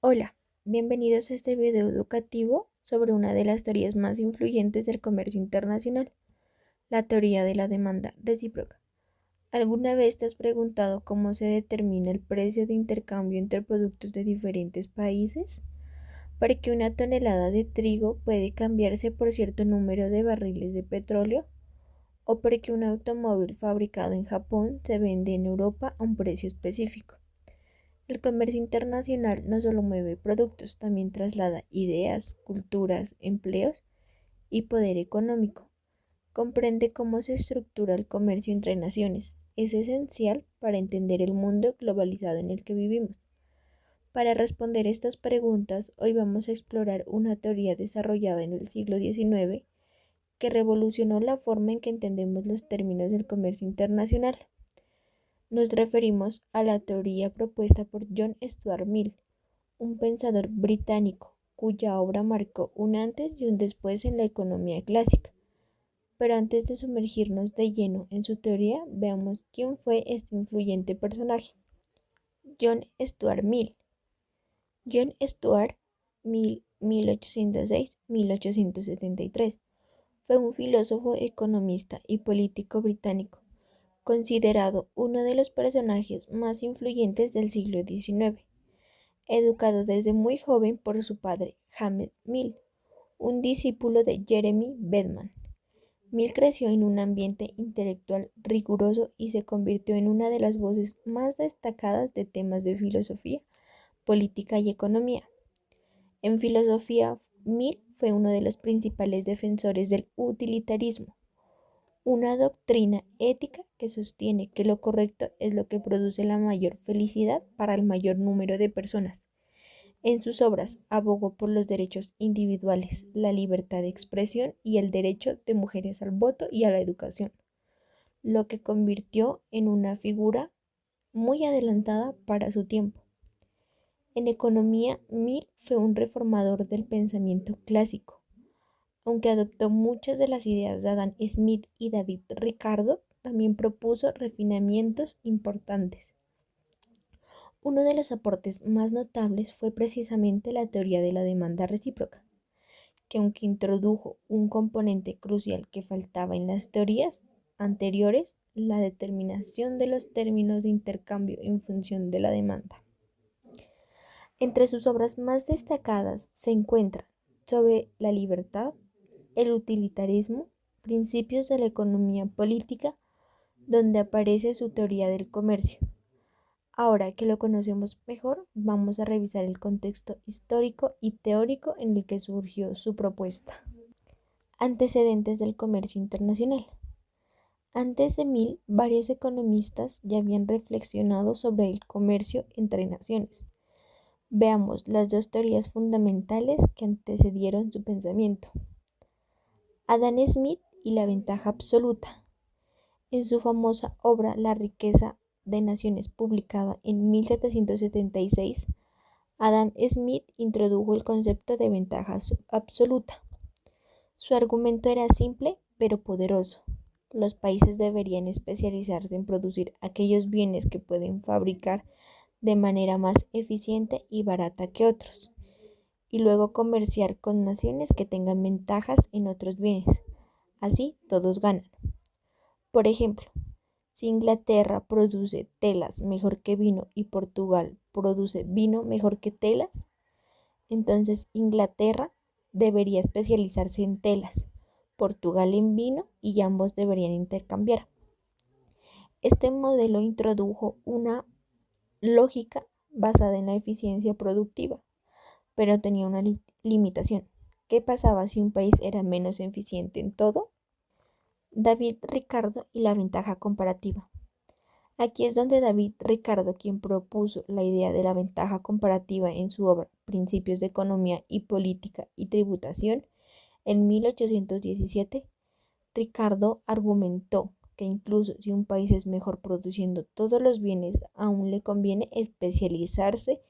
Hola, bienvenidos a este video educativo sobre una de las teorías más influyentes del comercio internacional, la teoría de la demanda recíproca. ¿Alguna vez te has preguntado cómo se determina el precio de intercambio entre productos de diferentes países? ¿Para que una tonelada de trigo puede cambiarse por cierto número de barriles de petróleo? ¿O para que un automóvil fabricado en Japón se vende en Europa a un precio específico? El comercio internacional no solo mueve productos, también traslada ideas, culturas, empleos y poder económico. Comprende cómo se estructura el comercio entre naciones. Es esencial para entender el mundo globalizado en el que vivimos. Para responder estas preguntas, hoy vamos a explorar una teoría desarrollada en el siglo XIX que revolucionó la forma en que entendemos los términos del comercio internacional. Nos referimos a la teoría propuesta por John Stuart Mill, un pensador británico cuya obra marcó un antes y un después en la economía clásica. Pero antes de sumergirnos de lleno en su teoría, veamos quién fue este influyente personaje. John Stuart Mill. John Stuart Mill, 1806-1873, fue un filósofo, economista y político británico, considerado uno de los personajes más influyentes del siglo XIX. Educado desde muy joven por su padre, James Mill, un discípulo de Jeremy Bentham. Mill creció en un ambiente intelectual riguroso y se convirtió en una de las voces más destacadas de temas de filosofía, política y economía. En filosofía, Mill fue uno de los principales defensores del utilitarismo, una doctrina ética que sostiene que lo correcto es lo que produce la mayor felicidad para el mayor número de personas. En sus obras abogó por los derechos individuales, la libertad de expresión y el derecho de mujeres al voto y a la educación, lo que convirtió en una figura muy adelantada para su tiempo. En economía, Mill fue un reformador del pensamiento clásico. Aunque adoptó muchas de las ideas de Adam Smith y David Ricardo, también propuso refinamientos importantes. Uno de los aportes más notables fue precisamente la teoría de la demanda recíproca, que aunque introdujo un componente crucial que faltaba en las teorías anteriores, la determinación de los términos de intercambio en función de la demanda. Entre sus obras más destacadas se encuentran sobre la libertad, el utilitarismo, principios de la economía política, donde aparece su teoría del comercio. Ahora que lo conocemos mejor, vamos a revisar el contexto histórico y teórico en el que surgió su propuesta. Antecedentes del comercio internacional. Antes de Mill, varios economistas ya habían reflexionado sobre el comercio entre naciones. Veamos las dos teorías fundamentales que antecedieron su pensamiento. Adam Smith y la ventaja absoluta. En su famosa obra La riqueza de naciones, publicada en 1776, Adam Smith introdujo el concepto de ventaja absoluta. Su argumento era simple pero poderoso. Los países deberían especializarse en producir aquellos bienes que pueden fabricar de manera más eficiente y barata que otros, y luego comerciar con naciones que tengan ventajas en otros bienes. Así todos ganan. Por ejemplo, si Inglaterra produce telas mejor que vino y Portugal produce vino mejor que telas, entonces Inglaterra debería especializarse en telas, Portugal en vino y ambos deberían intercambiar. Este modelo introdujo una lógica basada en la eficiencia productiva, pero tenía una limitación. ¿Qué pasaba si un país era menos eficiente en todo? David Ricardo y la ventaja comparativa. Aquí es donde David Ricardo, quien propuso la idea de la ventaja comparativa en su obra Principios de Economía y Política y Tributación, en 1817, Ricardo argumentó que incluso si un país es mejor produciendo todos los bienes, aún le conviene especializarse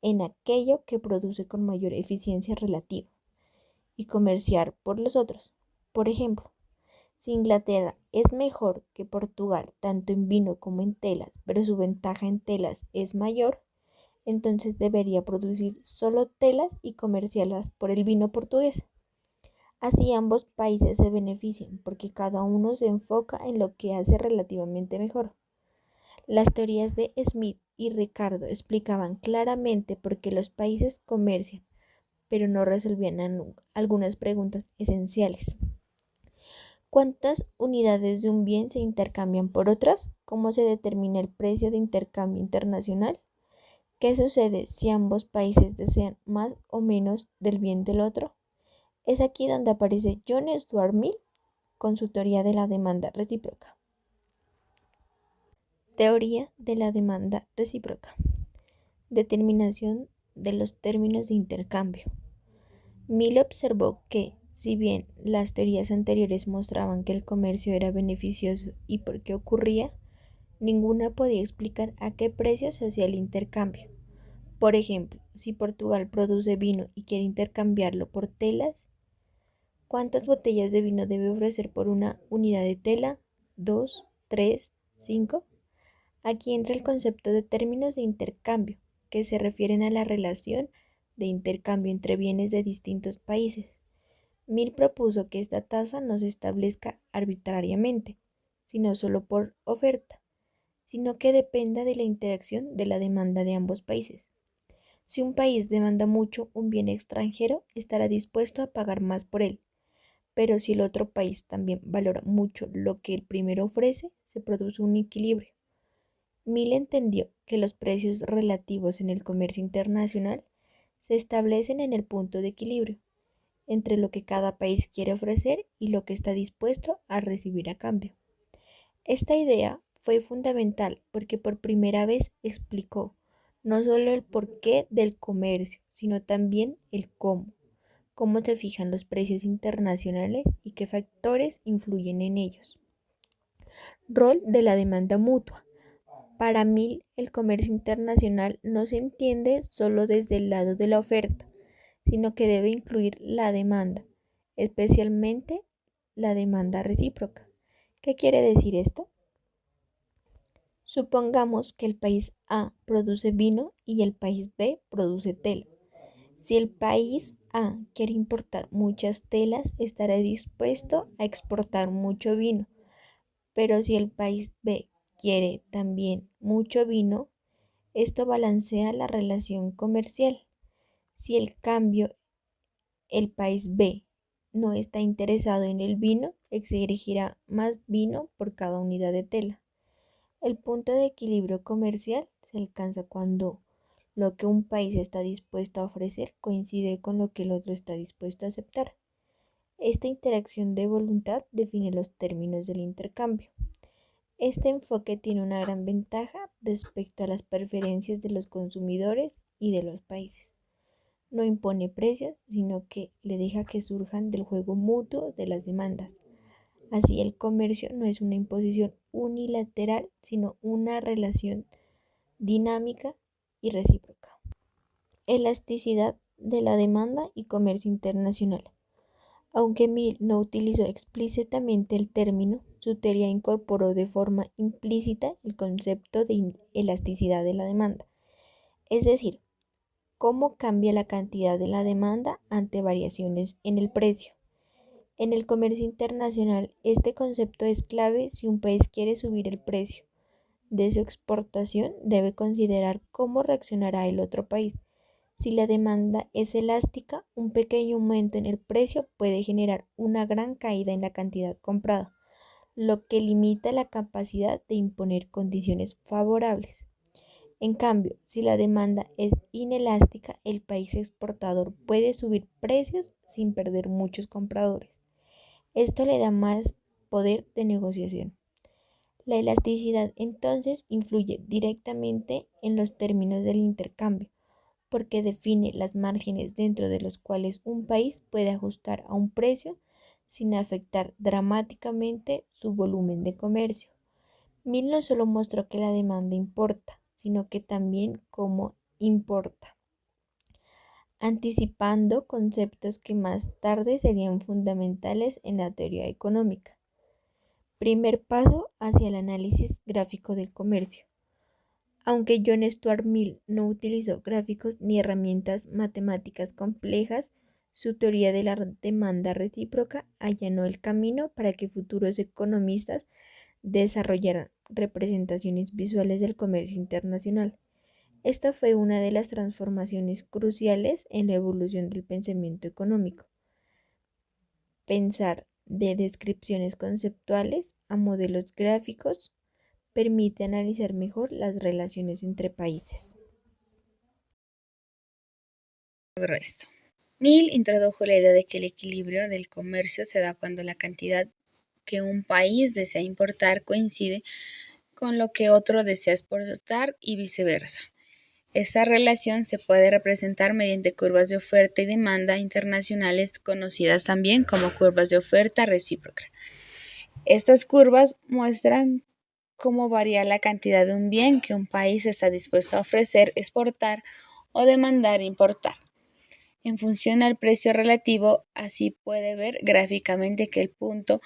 en aquello que produce con mayor eficiencia relativa y comerciar por los otros. Por ejemplo, si Inglaterra es mejor que Portugal tanto en vino como en telas, pero su ventaja en telas es mayor, entonces debería producir solo telas y comerciarlas por el vino portugués. Así ambos países se benefician porque cada uno se enfoca en lo que hace relativamente mejor. Las teorías de Smith y Ricardo explicaban claramente por qué los países comercian, pero no resolvían algunas preguntas esenciales. ¿Cuántas unidades de un bien se intercambian por otras? ¿Cómo se determina el precio de intercambio internacional? ¿Qué sucede si ambos países desean más o menos del bien del otro? Es aquí donde aparece John Stuart Mill con su teoría de la demanda recíproca. Teoría de la demanda recíproca. Determinación de los términos de intercambio. Mill observó que, si bien las teorías anteriores mostraban que el comercio era beneficioso y por qué ocurría, ninguna podía explicar a qué precio se hacía el intercambio. Por ejemplo, si Portugal produce vino y quiere intercambiarlo por telas, ¿cuántas botellas de vino debe ofrecer por una unidad de tela? ¿2, 3, 5? Aquí entra el concepto de términos de intercambio, que se refieren a la relación de intercambio entre bienes de distintos países. Mill propuso que esta tasa no se establezca arbitrariamente, sino solo por oferta, sino que dependa de la interacción de la demanda de ambos países. Si un país demanda mucho un bien extranjero, estará dispuesto a pagar más por él, pero si el otro país también valora mucho lo que el primero ofrece, se produce un equilibrio. Mill entendió que los precios relativos en el comercio internacional se establecen en el punto de equilibrio entre lo que cada país quiere ofrecer y lo que está dispuesto a recibir a cambio. Esta idea fue fundamental porque por primera vez explicó no solo el porqué del comercio, sino también el cómo se fijan los precios internacionales y qué factores influyen en ellos. Rol de la demanda mutua. Para Mill, el comercio internacional no se entiende solo desde el lado de la oferta, sino que debe incluir la demanda, especialmente la demanda recíproca. ¿Qué quiere decir esto? Supongamos que el país A produce vino y el país B produce tela. Si el país A quiere importar muchas telas, estará dispuesto a exportar mucho vino, pero si el país B quiere también mucho vino, esto balancea la relación comercial. Si en cambio el país B no está interesado en el vino, exigirá más vino por cada unidad de tela. El punto de equilibrio comercial se alcanza cuando lo que un país está dispuesto a ofrecer coincide con lo que el otro está dispuesto a aceptar. Esta interacción de voluntad define los términos del intercambio. Este enfoque tiene una gran ventaja respecto a las preferencias de los consumidores y de los países. No impone precios, sino que le deja que surjan del juego mutuo de las demandas. Así el comercio no es una imposición unilateral, sino una relación dinámica y recíproca. Elasticidad de la demanda y comercio internacional. Aunque Mill no utilizó explícitamente el término, su teoría incorporó de forma implícita el concepto de elasticidad de la demanda, es decir, cómo cambia la cantidad de la demanda ante variaciones en el precio. En el comercio internacional, este concepto es clave si un país quiere subir el precio de su exportación, debe considerar cómo reaccionará el otro país. Si la demanda es elástica, un pequeño aumento en el precio puede generar una gran caída en la cantidad comprada, lo que limita la capacidad de imponer condiciones favorables. En cambio, si la demanda es inelástica, el país exportador puede subir precios sin perder muchos compradores. Esto le da más poder de negociación. La elasticidad entonces influye directamente en los términos del intercambio, porque define las márgenes dentro de los cuales un país puede ajustar a un precio sin afectar dramáticamente su volumen de comercio. Mill no solo mostró que la demanda importa, sino que también cómo importa, anticipando conceptos que más tarde serían fundamentales en la teoría económica. Primer paso hacia el análisis gráfico del comercio. Aunque John Stuart Mill no utilizó gráficos ni herramientas matemáticas complejas, su teoría de la demanda recíproca allanó el camino para que futuros economistas desarrollaran representaciones visuales del comercio internacional. Esta fue una de las transformaciones cruciales en la evolución del pensamiento económico. Pensar de descripciones conceptuales a modelos gráficos permite analizar mejor las relaciones entre países. Logró esto. Mill introdujo la idea de que el equilibrio del comercio se da cuando la cantidad que un país desea importar coincide con lo que otro desea exportar y viceversa. Esta relación se puede representar mediante curvas de oferta y demanda internacionales, conocidas también como curvas de oferta recíproca. Estas curvas muestran cómo varía la cantidad de un bien que un país está dispuesto a ofrecer, exportar o demandar importar. En función al precio relativo, así puede ver gráficamente que el punto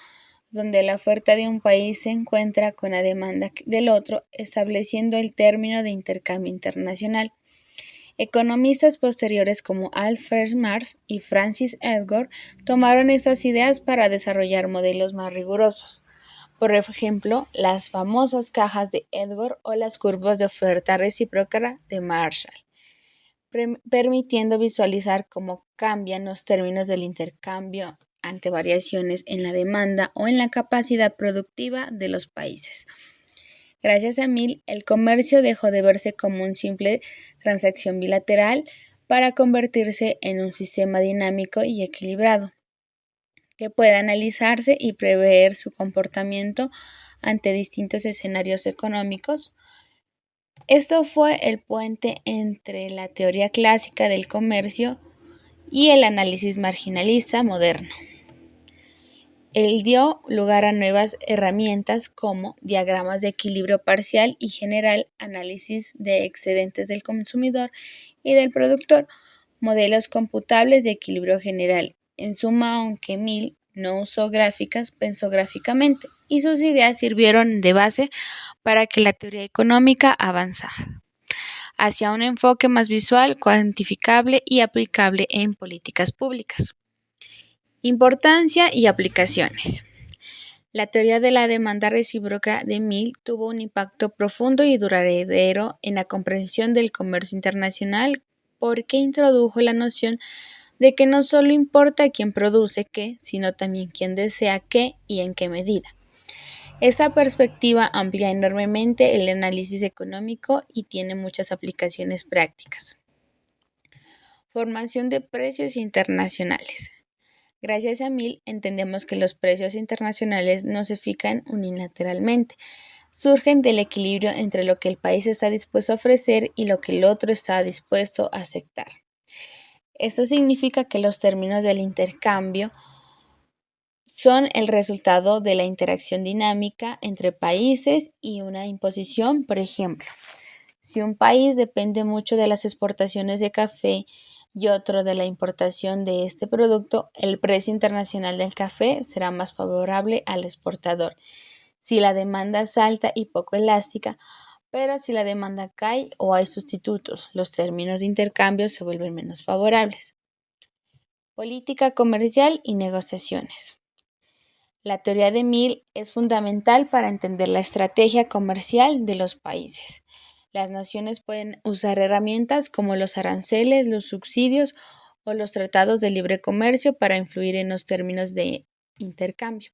donde la oferta de un país se encuentra con la demanda del otro, estableciendo el término de intercambio internacional. Economistas posteriores como Alfred Mars y Francis Edgar tomaron estas ideas para desarrollar modelos más rigurosos. Por ejemplo, las famosas cajas de Edgar o las curvas de oferta recíproca de Marshall, permitiendo visualizar cómo cambian los términos del intercambio ante variaciones en la demanda o en la capacidad productiva de los países. Gracias a Mill, el comercio dejó de verse como una simple transacción bilateral para convertirse en un sistema dinámico y equilibrado, que puede analizarse y prever su comportamiento ante distintos escenarios económicos. Esto fue el puente entre la teoría clásica del comercio y el análisis marginalista moderno. Él dio lugar a nuevas herramientas como diagramas de equilibrio parcial y general, análisis de excedentes del consumidor y del productor, modelos computables de equilibrio general. En suma, aunque Mill no usó gráficas, pensó gráficamente y sus ideas sirvieron de base para que la teoría económica avanzara hacia un enfoque más visual, cuantificable y aplicable en políticas públicas. Importancia y aplicaciones. La teoría de la demanda recíproca de Mill tuvo un impacto profundo y duradero en la comprensión del comercio internacional porque introdujo la noción de que no solo importa quién produce qué, sino también quién desea qué y en qué medida. Esta perspectiva amplía enormemente el análisis económico y tiene muchas aplicaciones prácticas. Formación de precios internacionales. Gracias a Mill entendemos que los precios internacionales no se fijan unilateralmente, surgen del equilibrio entre lo que el país está dispuesto a ofrecer y lo que el otro está dispuesto a aceptar. Esto significa que los términos del intercambio son el resultado de la interacción dinámica entre países y una imposición, por ejemplo. Si un país depende mucho de las exportaciones de café y otro de la importación de este producto, el precio internacional del café será más favorable al exportador si la demanda es alta y poco elástica, pero si la demanda cae o hay sustitutos, los términos de intercambio se vuelven menos favorables. Política comercial y negociaciones. La teoría de Mill es fundamental para entender la estrategia comercial de los países. Las naciones pueden usar herramientas como los aranceles, los subsidios o los tratados de libre comercio para influir en los términos de intercambio.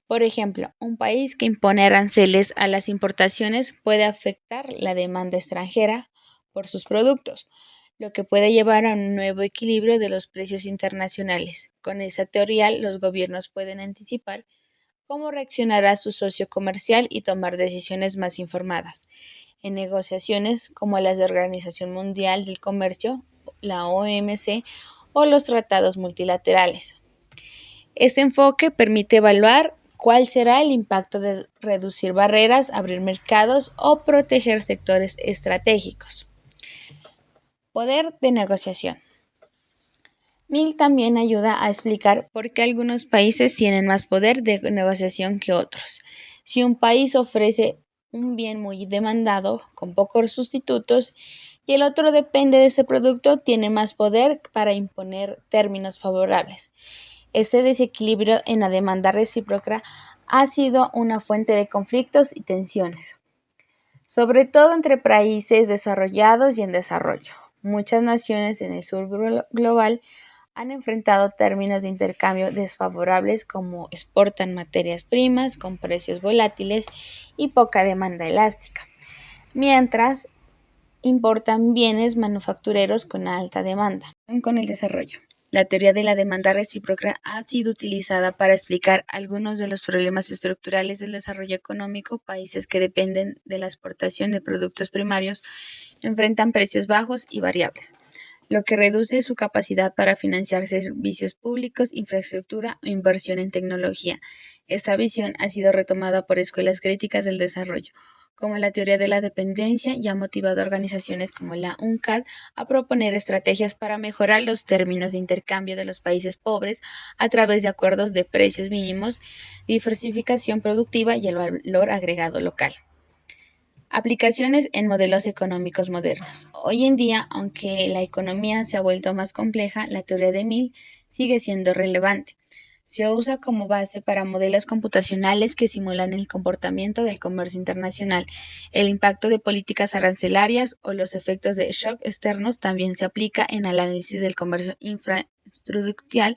Por ejemplo, un país que impone aranceles a las importaciones puede afectar la demanda extranjera por sus productos, lo que puede llevar a un nuevo equilibrio de los precios internacionales. Con esa teoría, los gobiernos pueden anticipar cómo reaccionará su socio comercial y tomar decisiones más informadas. En negociaciones como las de Organización Mundial del Comercio, la OMC o los tratados multilaterales. Este enfoque permite evaluar cuál será el impacto de reducir barreras, abrir mercados o proteger sectores estratégicos. Poder de negociación. Mill también ayuda a explicar por qué algunos países tienen más poder de negociación que otros. Si un país ofrece un bien muy demandado con pocos sustitutos y el otro depende de ese producto, tiene más poder para imponer términos favorables. Ese desequilibrio en la demanda recíproca ha sido una fuente de conflictos y tensiones, sobre todo entre países desarrollados y en desarrollo. Muchas naciones en el sur global han enfrentado términos de intercambio desfavorables como exportan materias primas con precios volátiles y poca demanda elástica, mientras importan bienes manufactureros con alta demanda. Con el desarrollo. La teoría de la demanda recíproca ha sido utilizada para explicar algunos de los problemas estructurales del desarrollo económico. Países que dependen de la exportación de productos primarios enfrentan precios bajos y variables, lo que reduce su capacidad para financiar servicios públicos, infraestructura o inversión en tecnología. Esta visión ha sido retomada por escuelas críticas del desarrollo, como la teoría de la dependencia, y ha motivado a organizaciones como la UNCTAD a proponer estrategias para mejorar los términos de intercambio de los países pobres a través de acuerdos de precios mínimos, diversificación productiva y el valor agregado local. Aplicaciones en modelos económicos modernos. Hoy en día, aunque la economía se ha vuelto más compleja, la teoría de Mill sigue siendo relevante. Se usa como base para modelos computacionales que simulan el comportamiento del comercio internacional. El impacto de políticas arancelarias o los efectos de shock externos también se aplica en el análisis del comercio infraestructural,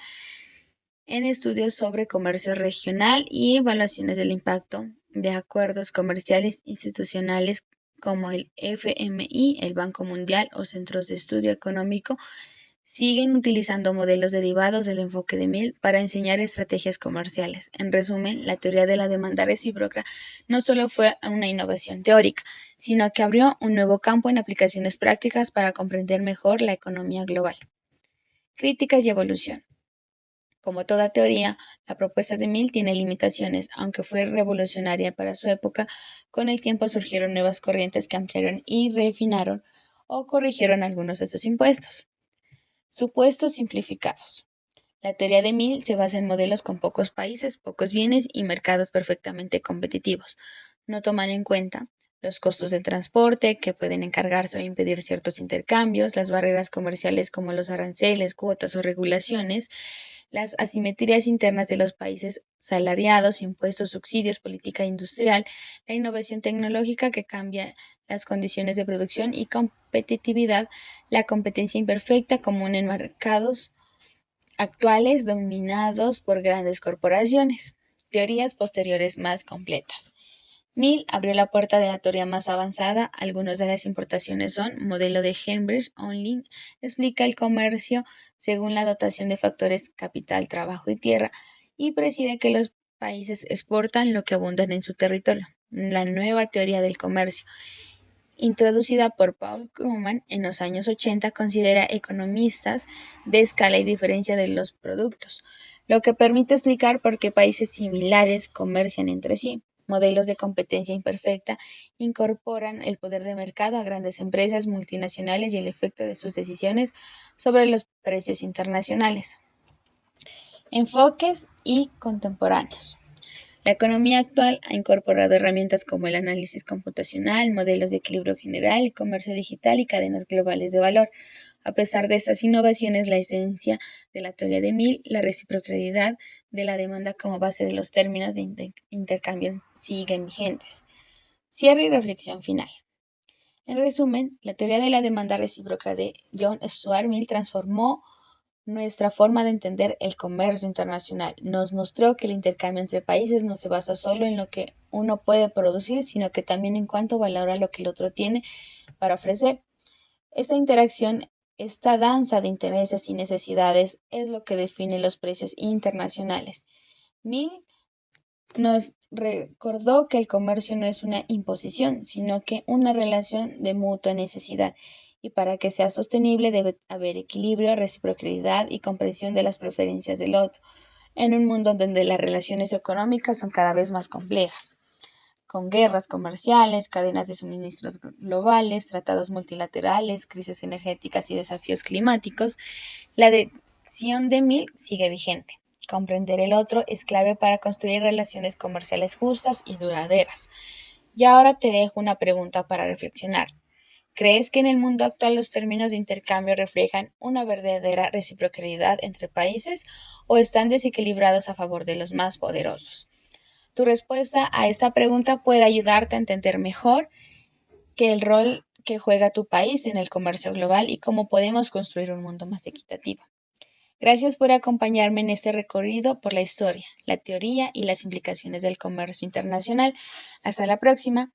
en estudios sobre comercio regional y evaluaciones del impacto de acuerdos comerciales institucionales como el FMI, el Banco Mundial o Centros de Estudio Económico siguen utilizando modelos derivados del enfoque de Mill para enseñar estrategias comerciales. En resumen, la teoría de la demanda recíproca no solo fue una innovación teórica, sino que abrió un nuevo campo en aplicaciones prácticas para comprender mejor la economía global. Críticas y evolución. Como toda teoría, la propuesta de Mill tiene limitaciones, aunque fue revolucionaria para su época. Con el tiempo surgieron nuevas corrientes que ampliaron y refinaron o corrigieron algunos de sus impuestos. Supuestos simplificados. La teoría de Mill se basa en modelos con pocos países, pocos bienes y mercados perfectamente competitivos. No toman en cuenta los costos de transporte, que pueden encargarse o impedir ciertos intercambios, las barreras comerciales como los aranceles, cuotas o regulaciones, las asimetrías internas de los países, salariados, impuestos, subsidios, política industrial, la innovación tecnológica que cambia las condiciones de producción y competitividad, la competencia imperfecta común en mercados actuales dominados por grandes corporaciones. Teorías posteriores más completas. Mill abrió la puerta de la teoría más avanzada. Algunas de las importaciones son: modelo de Cambridge Only explica el comercio según la dotación de factores capital, trabajo y tierra, y preside que los países exportan lo que abundan en su territorio. La nueva teoría del comercio, introducida por Paul Krugman en los años 80, considera economistas de escala y diferencia de los productos, lo que permite explicar por qué países similares comercian entre sí. Modelos de competencia imperfecta incorporan el poder de mercado a grandes empresas multinacionales y el efecto de sus decisiones sobre los precios internacionales. Enfoques y contemporáneos. La economía actual ha incorporado herramientas como el análisis computacional, modelos de equilibrio general, el comercio digital y cadenas globales de valor. A pesar de estas innovaciones, la esencia de la teoría de Mill, la reciprocidad de la demanda como base de los términos de intercambio, siguen vigentes. Cierre y reflexión final. En resumen, la teoría de la demanda recíproca de John Stuart Mill transformó nuestra forma de entender el comercio internacional. Nos mostró que el intercambio entre países no se basa solo en lo que uno puede producir, sino que también en cuánto valora lo que el otro tiene para ofrecer. Esta interacción, esta danza de intereses y necesidades es lo que define los precios internacionales. Mill nos recordó que el comercio no es una imposición, sino que una relación de mutua necesidad. Y para que sea sostenible debe haber equilibrio, reciprocidad y comprensión de las preferencias del otro, en un mundo donde las relaciones económicas son cada vez más complejas, con guerras comerciales, cadenas de suministros globales, tratados multilaterales, crisis energéticas y desafíos climáticos. La decisión de Mill sigue vigente. Comprender el otro es clave para construir relaciones comerciales justas y duraderas. Y ahora te dejo una pregunta para reflexionar. ¿Crees que en el mundo actual los términos de intercambio reflejan una verdadera reciprocidad entre países o están desequilibrados a favor de los más poderosos? Tu respuesta a esta pregunta puede ayudarte a entender mejor que el rol que juega tu país en el comercio global y cómo podemos construir un mundo más equitativo. Gracias por acompañarme en este recorrido por la historia, la teoría y las implicaciones del comercio internacional. Hasta la próxima.